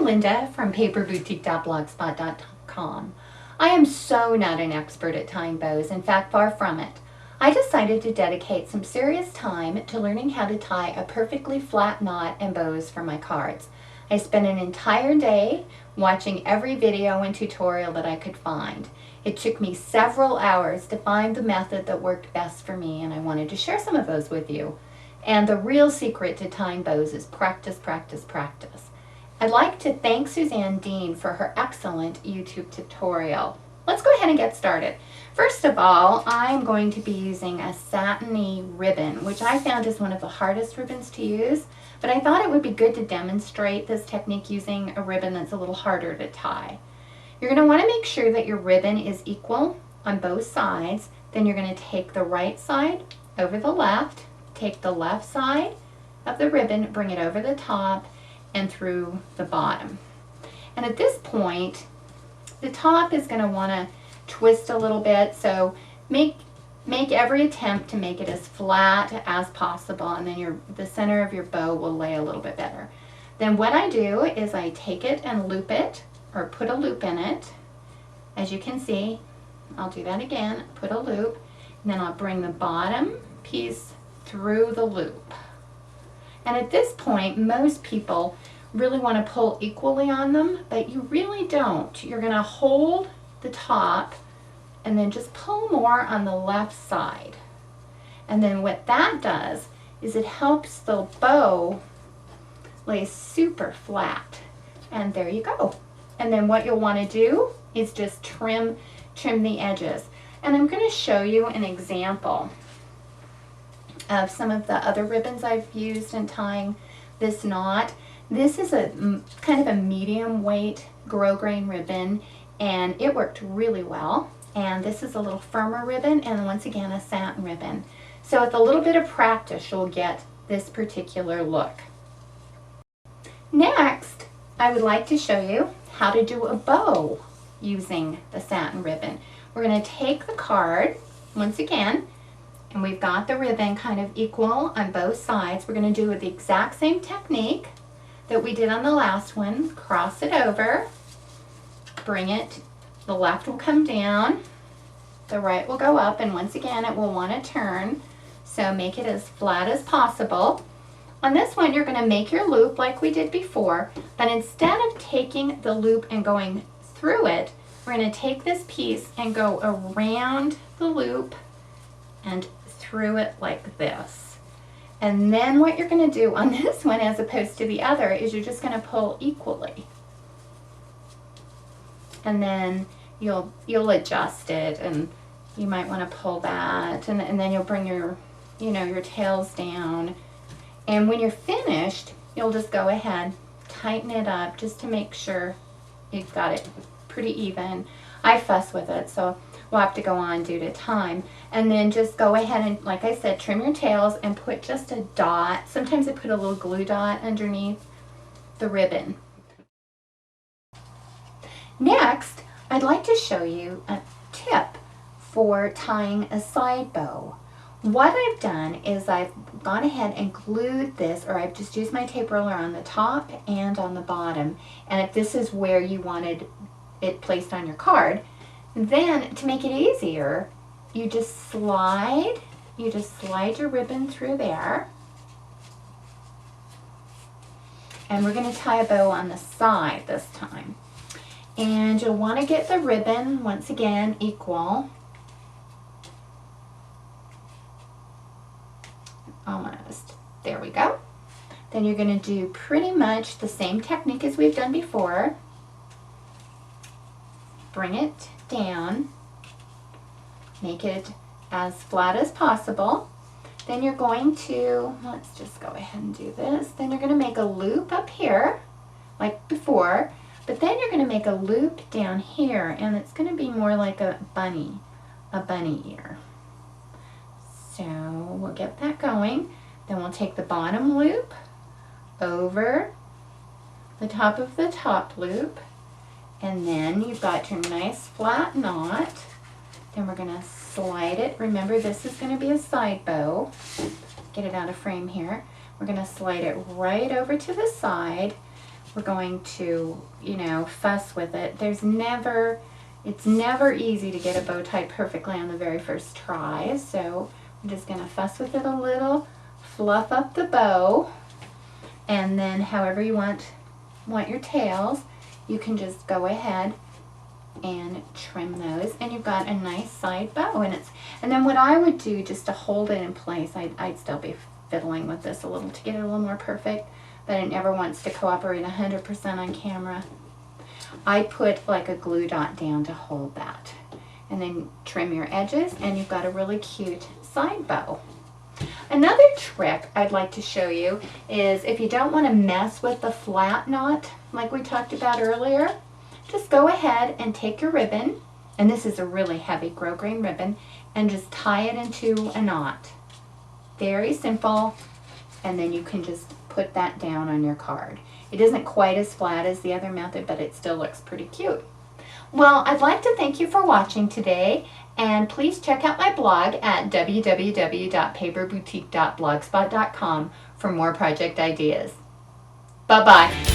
Linda from paperboutique.blogspot.com. I am so not an expert at tying bows, in fact, far from it. I decided to dedicate some serious time to learning how to tie a perfectly flat knot and bows for my cards. I spent an entire day watching every video and tutorial that I could find. It took me several hours to find the method that worked best for me, and I wanted to share some of those with you. And the real secret to tying bows is practice, practice, practice. I'd like to thank Suzanne Dean for her excellent YouTube tutorial. Let's go ahead and get started. First of all, I'm going to be using a satiny ribbon, which I found is one of the hardest ribbons to use, but I thought it would be good to demonstrate this technique using a ribbon that's a little harder to tie. You're going to want to make sure that your ribbon is equal on both sides. Then you're going to take the right side over the left, take the left side of the ribbon, bring it over the top and through the bottom. And at this point, the top is going to want to twist a little bit, so make every attempt to make it as flat as possible, and then the center of your bow will lay a little bit better. Then what I do is I take it and loop it, or put a loop in it. As you can see, I'll do that again, put a loop, and then I'll bring the bottom piece through the loop. And at this point, most people really want to pull equally on them, but you really don't. You're going to hold the top and then just pull more on the left side. And then what that does is it helps the bow lay super flat. And there you go. And then what you'll want to do is just trim the edges. And I'm going to show you an example of some of the other ribbons I've used in tying this knot. This is a kind of a medium weight grosgrain ribbon, and it worked really well. And this is a little firmer ribbon, and once again a satin ribbon. So with a little bit of practice, you'll get this particular look. Next, I would like to show you how to do a bow using the satin ribbon. We're going to take the card once again, and we've got the ribbon kind of equal on both sides. We're going to do the exact same technique that we did on the last one. Cross it over, bring it, the left will come down, the right will go up, and once again it will want to turn, so make it as flat as possible. On this one, you're going to make your loop like we did before, but instead of taking the loop and going through it, we're going to take this piece and go around the loop and through it like this. And then what you're going to do on this one, as opposed to the other, is you're just going to pull equally. And then you'll adjust it, and you might want to pull that, and then you'll bring your tails down. And when you're finished, you'll just go ahead, tighten it up just to make sure you've got it pretty even. I fuss with it, so we'll have to go on due to time. And then just go ahead and, like I said, trim your tails and put just a dot. Sometimes I put a little glue dot underneath the ribbon. Next, I'd like to show you a tip for tying a side bow. What I've done is I've gone ahead and glued this, or I've just used my tape roller on the top and on the bottom. And if this is where you wanted it placed on your card, then to make it easier, you just slide your ribbon through there. And we're going to tie a bow on the side this time. And you'll want to get the ribbon, once again, equal. Almost. There we go. Then you're going to do pretty much the same technique as we've done before. Bring it down. Make it as flat as possible. Then you're going to, let's just go ahead and do this. Then you're going to make a loop up here, like before. But then you're going to make a loop down here, and it's going to be more like a bunny ear. So we'll get that going. Then we'll take the bottom loop over the top of the top loop, and then you've got your nice flat knot. Then we're going to slide it. Remember, this is going to be a side bow. Get it out of frame here. We're going to slide it right over to the side. we're going to, you know, fuss with it. It's never easy to get a bow tied perfectly on the very first try. So I'm just going to fuss with it a little, fluff up the bow, and then however you want your tails, you can just go ahead and trim those, and you've got a nice side bow. And then what I would do just to hold it in place, I'd still be fiddling with this a little to get it a little more perfect, but it never wants to cooperate 100% on camera. I put like a glue dot down to hold that, and then trim your edges, and you've got a really cute side bow. Another trick I'd like to show you is if you don't want to mess with the flat knot like we talked about earlier, just go ahead and take your ribbon, and this is a really heavy grosgrain ribbon, and just tie it into a knot. Very simple, and then you can just put that down on your card. It isn't quite as flat as the other method, but it still looks pretty cute. Well, I'd like to thank you for watching today, and please check out my blog at www.paperboutique.blogspot.com for more project ideas. Bye-bye.